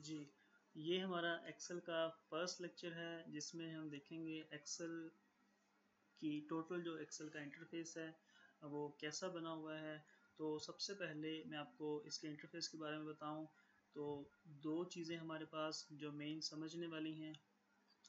जी, ये हमारा एक्सेल का फर्स्ट लेक्चर है जिसमें हम देखेंगे एक्सेल की टोटल जो एक्सेल का इंटरफेस है वो कैसा बना हुआ है। तो सबसे पहले मैं आपको इसके इंटरफेस के बारे में बताऊं तो दो चीज़ें हमारे पास जो मेन समझने वाली हैं।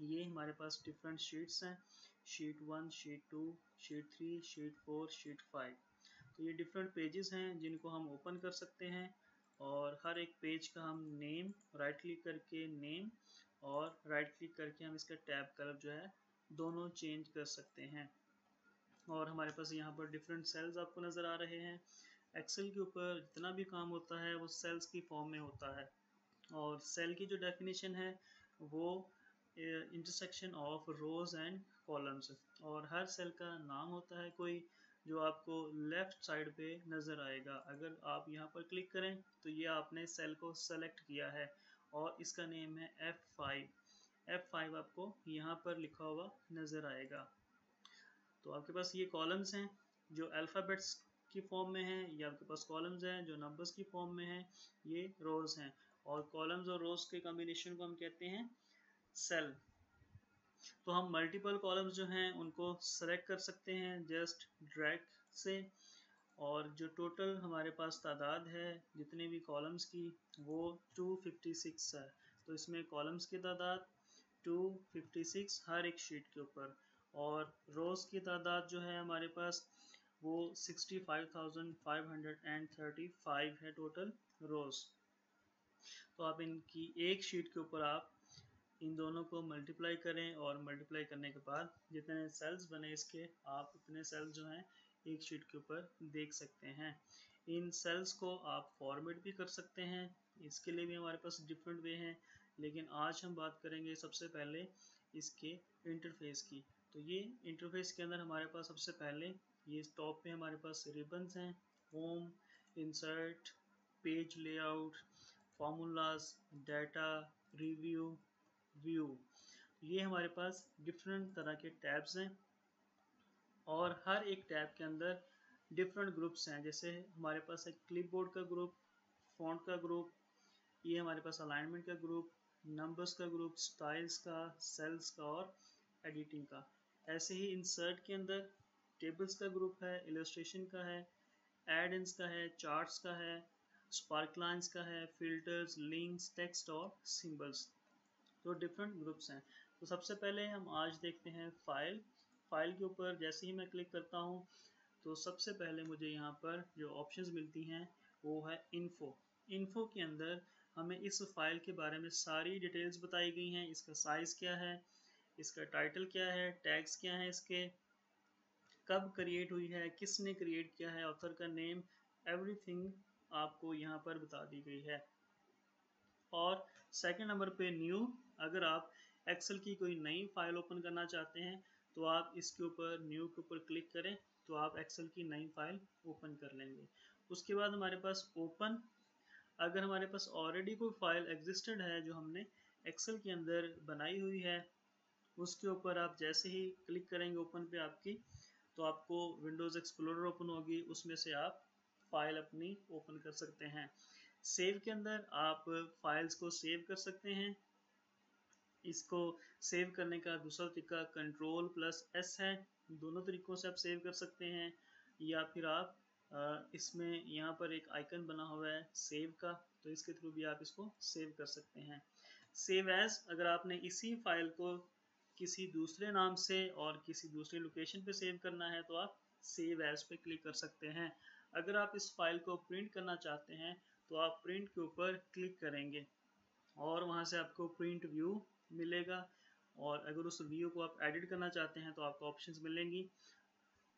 ये हमारे पास डिफरेंट शीट्स हैं, sheet 1, sheet 2, sheet 3, sheet 4, sheet 5। तो ये डिफरेंट पेजेस हैं जिनको हम ओपन कर सकते हैं और हर एक पेज का हम नेम राइट क्लिक करके नेम और राइट क्लिक करके हम इसका टैब कलर जो है दोनों चेंज कर सकते हैं। और हमारे पास यहाँ पर डिफरेंट सेल्स आपको नज़र आ रहे हैं। एक्सेल के ऊपर जितना भी काम होता है वो सेल्स की फॉर्म में होता है और सेल की जो डेफिनेशन है वो intersection of rose and columns, और हर सेल का नाम होता है कोई जो आपको लेफ्ट साइड पे नज़र आएगा। अगर आप यहाँ पर क्लिक करें तो ये आपने सेल को सेलेक्ट किया है और इसका नेम है F5। F5 आपको यहाँ पर लिखा हुआ नज़र आएगा। तो आपके पास ये कॉलम्स हैं जो अल्फ़ाबेट्स की फॉर्म में हैं, ये आपके पास कॉलम्स हैं जो नंबर्स की फॉर्म में हैं, ये रोज़ हैं। और कॉलम्स और रोज़ के कॉम्बिनेशन को हम कहते हैं सेल। तो हम मल्टीपल कॉलम्स जो हैं उनको सेलेक्ट कर सकते हैं जस्ट ड्रैग से। और जो टोटल हमारे पास तादाद है जितने भी कॉलम्स की वो 256 है। तो इसमें कॉलम्स की तादाद 256 हर एक शीट के ऊपर, और रोज़ की तादाद जो है हमारे पास वो 65,535 है टोटल रोज़। तो आप इनकी एक शीट के ऊपर आप इन दोनों को मल्टीप्लाई करें और मल्टीप्लाई करने के बाद जितने सेल्स बने इसके आप उतने सेल्स जो हैं एक शीट के ऊपर देख सकते हैं। इन सेल्स को आप फॉर्मेट भी कर सकते हैं, इसके लिए भी हमारे पास डिफरेंट वे हैं, लेकिन आज हम बात करेंगे सबसे पहले इसके इंटरफेस की। तो ये इंटरफेस के अंदर हमारे पास सबसे पहले ये टॉप पे हमारे पास रिबन्स हैं, home, insert, page layout, formulas, data, review, view. ये हमारे पास डिफरेंट तरह के टैब्स हैं और हर एक टैब के अंदर डिफरेंट ग्रुप्स हैं। जैसे हमारे पास है क्लिपबोर्ड का ग्रुप, फॉन्ट का ग्रुप, ये हमारे पास अलाइनमेंट का ग्रुप, नंबर्स का ग्रुप, स्टाइल्स का, सेल्स का और एडिटिंग का। ऐसे ही इंसर्ट के अंदर टेबल्स का ग्रुप है, इलस्ट्रेशन का है, एड इन्स का है, चार्ट्स का है, स्पार्कलाइंस का है, फिल्टर्स, लिंक्स, टेक्स्ट और सिंबल्स। तो डिफरेंट ग्रुप्स हैं। तो सबसे पहले हम आज देखते हैं फाइल। फाइल के ऊपर जैसे ही मैं क्लिक करता हूँ तो सबसे पहले मुझे यहाँ पर जो ऑप्शंस मिलती हैं वो है इन्फो। इन्फो के अंदर हमें इस फाइल के बारे में सारी डिटेल्स बताई गई हैं। इसका साइज़ क्या है, इसका टाइटल क्या है, टैग्स क्या है, इसके कब क्रिएट हुई है, किसने क्रिएट किया है, ऑथर का नेम, एवरीथिंग आपको यहाँ पर बता दी गई है। और सेकंड नंबर पे न्यू, अगर आप एक्सेल की कोई नई फाइल ओपन करना चाहते हैं तो आप इसके ऊपर न्यू के ऊपर क्लिक करें तो आप एक्सेल की नई फाइल ओपन कर लेंगे। उसके बाद हमारे पास ओपन, अगर हमारे पास ऑलरेडी कोई फाइल एग्जिस्टेड है जो हमने एक्सेल के अंदर बनाई हुई है उसके ऊपर आप जैसे ही क्लिक करेंगे ओपन पे आपकी, तो आपको विंडोज़ एक्सप्लोरर ओपन होगी, उसमें से आप फाइल अपनी ओपन कर सकते हैं। सेव के अंदर आप फाइल्स को सेव कर सकते हैं। इसको सेव करने का दूसरा तरीका Ctrl+S है, दोनों तरीकों से आप सेव कर सकते हैं। या फिर आप इसमें यहाँ पर एक आइकन बना हुआ है सेव का, तो इसके थ्रू भी आप इसको सेव कर सकते हैं। सेव एज, अगर आपने इसी फाइल को किसी दूसरे नाम से और किसी दूसरी लोकेशन पे सेव करना है तो आप सेव एज पे क्लिक कर सकते हैं। अगर आप इस फाइल को प्रिंट करना चाहते हैं तो आप प्रिंट के ऊपर क्लिक करेंगे और वहाँ से आपको प्रिंट व्यू मिलेगा। और अगर उस व्यू को आप एडिट करना चाहते हैं तो आपको ऑप्शंस मिलेंगी।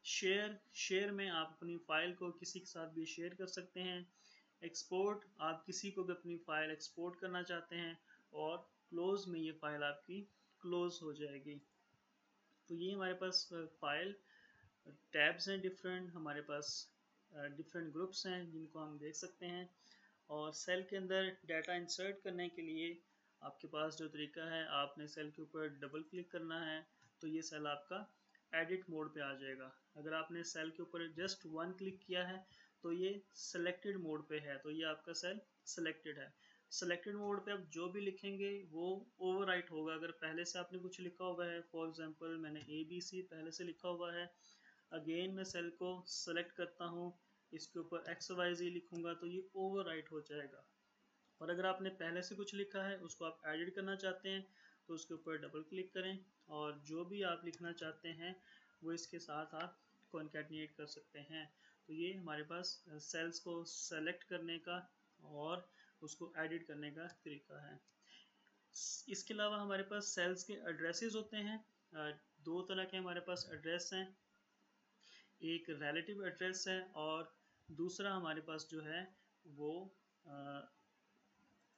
शेयर, शेयर में आप अपनी फ़ाइल को किसी के साथ भी शेयर कर सकते हैं। एक्सपोर्ट, आप किसी को भी अपनी फ़ाइल एक्सपोर्ट करना चाहते हैं। और क्लोज़ में ये फ़ाइल आपकी क्लोज़ हो जाएगी। तो ये हमारे पास फ़ाइल टैब्स हैं डिफरेंट, हमारे पास डिफरेंट ग्रुप्स हैं जिनको हम देख सकते हैं। और सेल के अंदर डाटा इंसर्ट करने के लिए आपके पास जो तरीका है, आपने सेल के ऊपर डबल क्लिक करना है तो ये सेल आपका एडिट मोड पे आ जाएगा। अगर आपने सेल के ऊपर जस्ट वन क्लिक किया है तो ये सिलेक्टेड मोड पे है, तो ये आपका सेल सिलेक्टेड है। सेलेक्टेड मोड पे आप जो भी लिखेंगे वो ओवरराइट होगा। अगर पहले से आपने कुछ लिखा हुआ है, फॉर एग्जांपल मैंने ABC पहले से लिखा हुआ है, अगेन मैं सेल को सेलेक्ट करता हूँ, इसके ऊपर XYZ लिखूंगा तो ये ओवरराइट हो जाएगा। और अगर आपने पहले से कुछ लिखा है, उसको आप एडिट करना चाहते हैं, तो उसके ऊपर डबल क्लिक करें और जो भी आप लिखना चाहते हैं वो इसके साथ आप कॉन्कैटिनेट कर सकते हैं। तो ये हमारे पास सेल्स को सेलेक्ट करने का और उसको एडिट करने का तरीका है। इसके अलावा हमारे पास सेल्स के एड्रेसेस होते हैं। दो तरह के हमारे पास एड्रेस हैं, एक रिलेटिव एड्रेस है और दूसरा हमारे पास जो है वो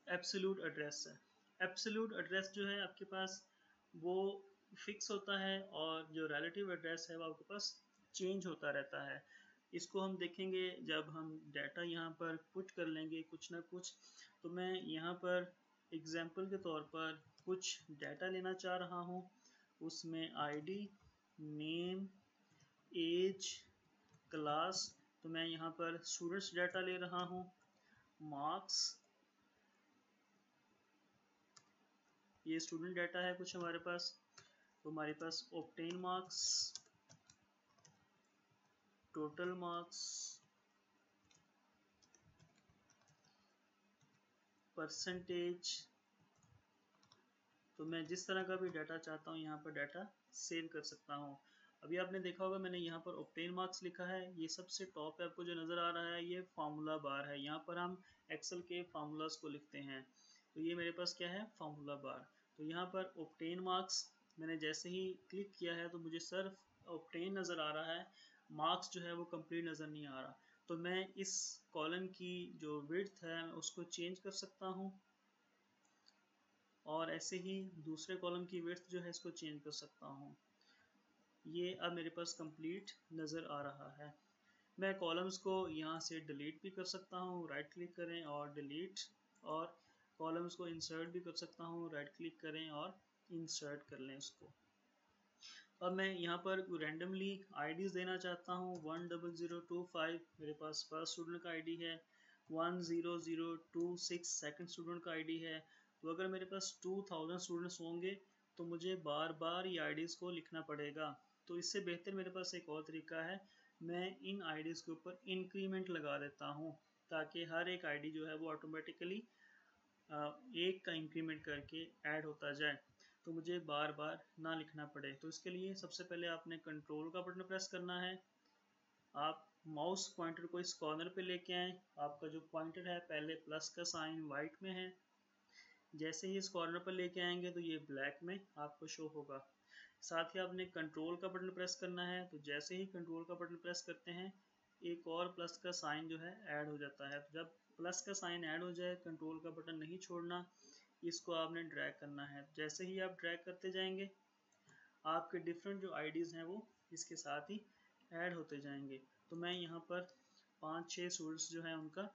एब्सोल्यूट एड्रेस है। एब्सोल्यूट एड्रेस जो है आपके पास वो फिक्स होता है और जो रिलेटिव एड्रेस है वो आपके पास चेंज होता रहता है। इसको हम देखेंगे जब हम डाटा यहाँ पर पुट कर लेंगे कुछ ना कुछ। तो मैं यहाँ पर एग्जांपल के तौर पर कुछ डाटा लेना चाह रहा हूँ, उसमें आईडी, नेम, एज, क्लास। तो मैं यहाँ पर स्टूडेंट्स डाटा ले रहा हूँ, मार्क्स, ये स्टूडेंट डाटा है कुछ हमारे पास। तो हमारे पास obtain marks, total marks, percentage. तो मैं जिस तरह का भी डाटा चाहता हूँ यहाँ पर डाटा सेव कर सकता हूँ। अभी आपने देखा होगा मैंने यहाँ पर ऑब्टेन मार्क्स लिखा है, ये सबसे टॉप पे आपको जो नज़र आ रहा है ये फार्मूला बार है, यहाँ पर हम एक्सेल के फार्मूलाज को लिखते हैं। तो ये मेरे पास क्या है, फार्मूला बार। तो यहाँ पर ऑब्टेन मार्क्स मैंने जैसे ही क्लिक किया है तो मुझे सिर्फ ऑब्टेन नज़र आ रहा है, मार्क्स जो है वो कंप्लीट नज़र नहीं आ रहा। तो मैं इस कॉलम की जो विड्थ है उसको चेंज कर सकता हूँ और ऐसे ही दूसरे कॉलम की विड्थ जो है इसको चेंज कर सकता हूँ। ये अब मेरे पास कंप्लीट नज़र आ रहा है। मैं कॉलम्स को यहाँ से डिलीट भी कर सकता हूँ, राइट क्लिक करें और डिलीट, और कॉलम्स को इंसर्ट भी कर सकता हूँ, राइट क्लिक करें और इंसर्ट कर लें इसको। अब मैं यहाँ पर रैंडमली आईडीज देना चाहता हूँ। 10025 मेरे पास फर्स्ट स्टूडेंट का आईडी है, 10026 सेकंड स्टूडेंट का आईडी है। तो अगर मेरे पास 2000 स्टूडेंट्स होंगे तो मुझे बार बार ये आईडीज़ को लिखना पड़ेगा। तो इससे बेहतर मेरे पास एक और तरीका है, मैं इन आईडीज़ के ऊपर इंक्रीमेंट लगा देता हूँ ताकि हर एक आईडी जो है वो ऑटोमेटिकली एक का इंक्रीमेंट करके ऐड होता जाए, तो मुझे बार बार ना लिखना पड़े। तो इसके लिए सबसे पहले आपने कंट्रोल का बटन प्रेस करना है, आप माउस पॉइंटर को इस कॉर्नर पे लेके आए, आपका जो पॉइंटर है पहले प्लस का साइन वाइट में है, जैसे ही इस कॉर्नर पर लेके आएंगे तो ये ब्लैक में आपको शो होगा। साथ ही आपने कंट्रोल का बटन प्रेस करना है, तो जैसे ही कंट्रोल का बटन प्रेस करते हैं एक और प्लस का साइन जो है ऐड हो जाता है। तो जब प्लस का साइन ऐड हो जाए कंट्रोल का बटन नहीं छोड़ना, इसको आपने ड्रैग करना है। जैसे ही आप ड्रैग करते जाएंगे आपके डिफरेंट जो आईडीज़ हैं वो इसके साथ ही ऐड होते जाएंगे। तो मैं यहाँ पर 5-6 स्टूडेंट्स जो हैं उनका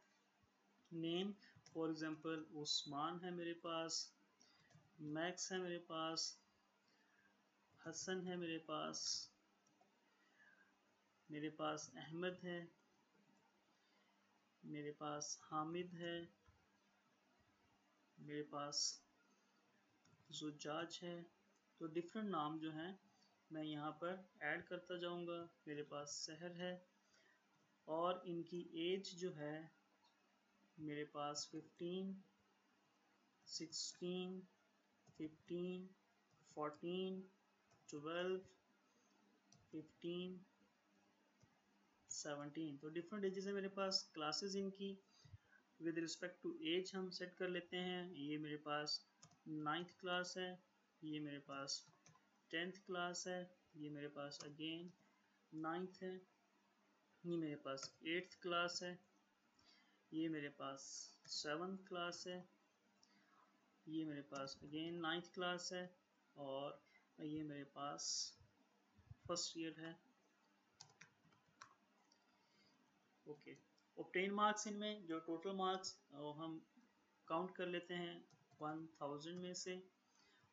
नेम, फॉर एग्जांपल उस्मान है मेरे पास, मैक्स है मेरे पास, हसन है मेरे पास अहमद है, मेरे पास हामिद है, मेरे पास जुजाज है। तो डिफरेंट नाम जो हैं मैं यहाँ पर ऐड करता जाऊँगा। मेरे पास सहर है और इनकी एज जो है मेरे पास 15, 16, 15, 14, 12, 15, 17। तो डिफरेंट एजेस है मेरे पास। क्लासेस इनकी विद रिस्पेक्ट टू एज हम सेट कर लेते हैं। ये मेरे पास 9th क्लास है, ये मेरे पास 10th क्लास है, ये मेरे पास अगेन 9th है, ये मेरे पास 8th क्लास है, ये मेरे पास 7th क्लास है, ये मेरे पास अगेन 9th क्लास है और ये मेरे पास फर्स्ट ईयर है। ओके, ऑब्टेन मार्क्स इनमें जो टोटल मार्क्स हम काउंट कर लेते हैं 1000 में से।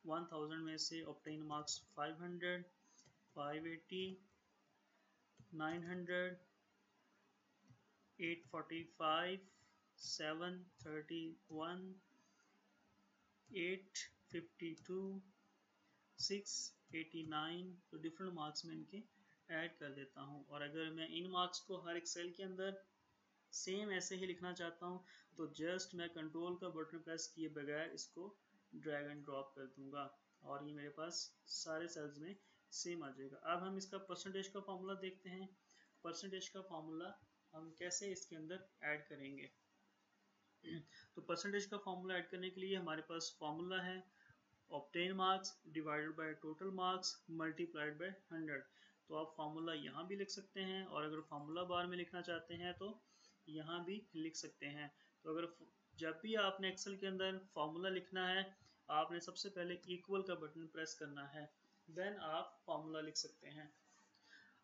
1000 में से ऑब्टेन मार्क्स 500, 580, 900, 845, 731, 852, 689, तो डिफरेंट मार्क्स में इनके ऐड कर देता हूँ। और अगर मैं इन मार्क्स को हर एक सेल के अंदर सेम ऐसे ही लिखना चाहता हूँ तो जस्ट मैं कंट्रोल का बटन प्रेस किए बगैर इसको ड्रैग एंड ड्रॉप कर दूंगा और ये मेरे पास सारे सेल्स में सेम आ जाएगा। अब हम इसका परसेंटेज का फॉर्मूला देखते हैं। परसेंटेज का फॉर्मूला हम कैसे इसके अंदर ऐड करेंगे। तो परसेंटेज का फॉर्मूला ऐड करने के लिए हमारे पास फॉर्मूला है obtain marks divided by total marks multiplied by 100। तो आप फार्मूला यहाँ भी लिख सकते हैं और अगर फार्मूला बार में लिखना चाहते हैं तो यहाँ भी लिख सकते हैं। तो अगर जब भी आपने एक्सेल के अंदर फार्मूला लिखना है आपने सबसे पहले इक्वल का बटन प्रेस करना है, देन आप फार्मूला लिख सकते हैं।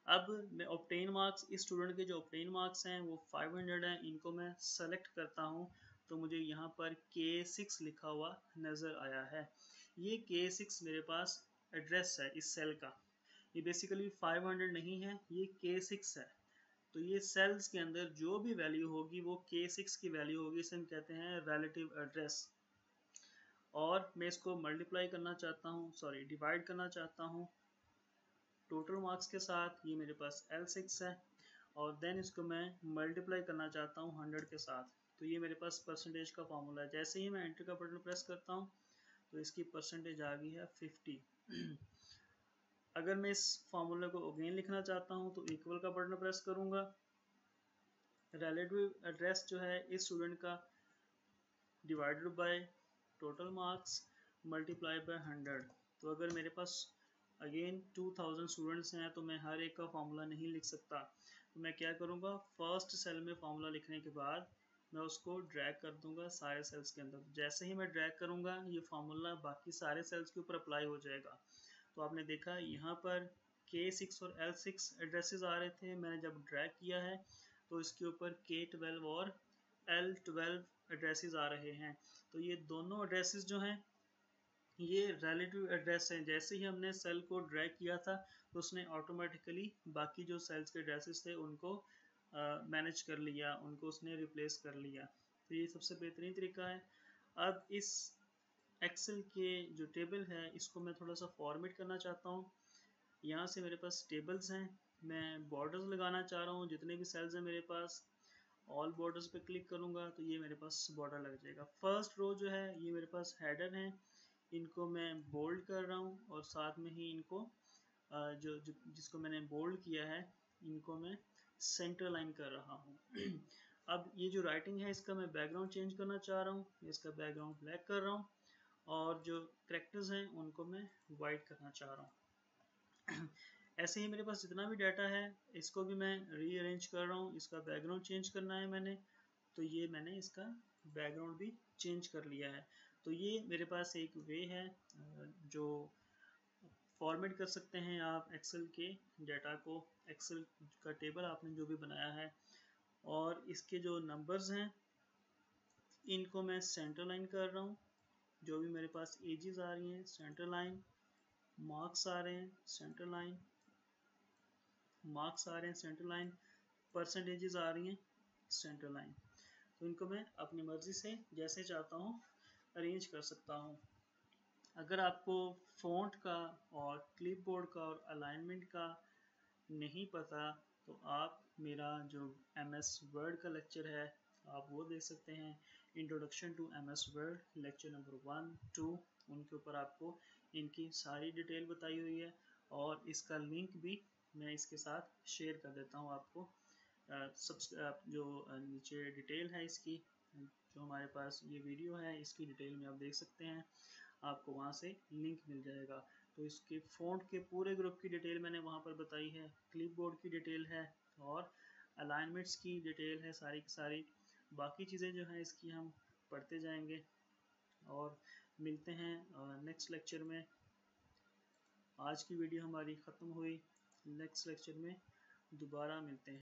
अब मैं ऑब्टेन मार्क्स, इस स्टूडेंट के जो ऑब्टेन मार्क्स हैं वो 500 हैं, इनको मैं सेलेक्ट करता हूँ तो मुझे यहाँ पर K6 लिखा हुआ नज़र आया है। ये K6 मेरे पास एड्रेस है इस सेल का। ये बेसिकली 500 नहीं है, ये K6 है। तो ये सेल्स के अंदर जो भी वैल्यू होगी वो K6 की वैल्यू होगी, इसे हम कहते हैं रिलेटिव एड्रेस। और मैं इसको मल्टीप्लाई करना चाहता हूँ, सॉरी डिवाइड करना चाहता हूँ टोटल मार्क्स के साथ, ये मेरे पास L6 है। और देन इसको मैं मल्टीप्लाई करना चाहता हूँ 100 के साथ, तो ये मेरे पास परसेंटेज का फॉर्मूला है। जैसे ही मैं एंटर का बटन प्रेस करता हूँ तो इसकी परसेंटेज आ गई है 50। अगर मैं इस फॉर्मूले को अगेन लिखना चाहता हूँ तो इक्वल का बटन प्रेस करूँगा। रिलेटिव एड्रेस जो है इस स्टूडेंट का divided by total marks multiply by 100। तो अगर मेरे पास अगेन 2000 स्टूडेंट्स हैं तो मैं हर एक का फॉर्मूला नहीं लिख सकता। तो मैं क्या करूँगा, फर्स्ट सेल में फॉर्मूला लिखने के बाद मैं उसको ड्रैग कर दूंगा सारे सेल्स के अंदर। जैसे ही मैं ड्रैग करूँगा ये फार्मूला बाकी सारे सेल्स के ऊपर अप्लाई हो जाएगा। तो आपने देखा यहाँ पर K6 और L6 एड्रेसेस आ रहे थे, मैंने जब ड्रैग किया है तो इसके ऊपर K12 और L12 एड्रेसेस आ रहे हैं। तो ये दोनों एड्रेसेस जो हैं ये रिलेटिव एड्रेस हैं। जैसे ही हमने सेल को ड्रैग किया था तो उसने ऑटोमेटिकली बाकी जो सेल्स के एड्रेसेस थे उनको मैनेज कर लिया, उनको उसने रिप्लेस कर लिया। तो ये सबसे बेहतरीन तरीका है। अब इस एक्सेल के जो टेबल है इसको मैं थोड़ा सा फॉर्मेट करना चाहता हूँ। यहाँ से मेरे पास टेबल्स हैं, मैं बॉर्डर्स लगाना चाह रहा हूँ। जितने भी सेल्स हैं मेरे पास ऑल बॉर्डर्स पे क्लिक करूँगा तो ये मेरे पास बॉर्डर लग जाएगा। फर्स्ट रो जो है ये मेरे पास हेडर है, इनको मैं बोल्ड कर रहा हूँ और साथ में ही इनको जिसको मैंने बोल्ड किया है इनको मैं सेंटर लाइन कर रहा हूँ। अब ये जो राइटिंग है इसका मैं बैकग्राउंड चेंज करना चाह रहा हूँ, इसका बैकग्राउंड ब्लैक कर रहा हूँ और जो कैरेक्टर्स हैं उनको मैं वाइट करना चाह रहा हूँ। ऐसे ही मेरे पास जितना भी डाटा है इसको भी मैं रीअरेंज कर रहा हूँ। इसका बैकग्राउंड चेंज करना है मैंने, तो ये मैंने इसका बैकग्राउंड भी चेंज कर लिया है। तो ये मेरे पास एक वे है जो फॉर्मेट कर सकते हैं आप एक्सेल के डाटा को। एक्सेल का टेबल आपने जो भी बनाया है और इसके जो नंबर्स हैं इनको मैं सेंटर लाइन कर रहा हूँ। जो भी मेरे पास एजेस आ रही हैं सेंटर लाइन, मार्क्स आ रहे हैं सेंटर लाइन, मार्क्स आ रहे हैं सेंटर लाइन, परसेंटेजेस आ रही हैं सेंटर लाइन। तो इनको मैं अपनी मर्ज़ी से जैसे चाहता हूँ अरेंज कर सकता हूँ। अगर आपको फ़ॉन्ट का और क्लिपबोर्ड का और अलाइनमेंट का नहीं पता तो आप मेरा जो MS वर्ड का लेक्चर है आप वो देख सकते हैं। Introduction to MS word lecture number 1, 2, उनके ऊपर आपको इनकी सारी डिटेल बताई हुई है और इसका लिंक भी मैं इसके साथ शेयर कर देता हूँ आपको। जो नीचे डिटेल है इसकी, जो हमारे पास ये वीडियो है इसकी डिटेल में आप देख सकते हैं, आपको वहाँ से लिंक मिल जाएगा। तो इसके फ़ॉन्ट के पूरे ग्रुप की डिटेल मैंने वहाँ पर बताई है, क्लिपबोर्ड की डिटेल है और अलाइनमेंट्स की डिटेल है सारी की सारी। बाकी चीज़ें जो हैं इसकी हम पढ़ते जाएंगे और मिलते हैं नेक्स्ट लेक्चर में। आज की वीडियो हमारी ख़त्म हुई, नेक्स्ट लेक्चर में दोबारा मिलते हैं।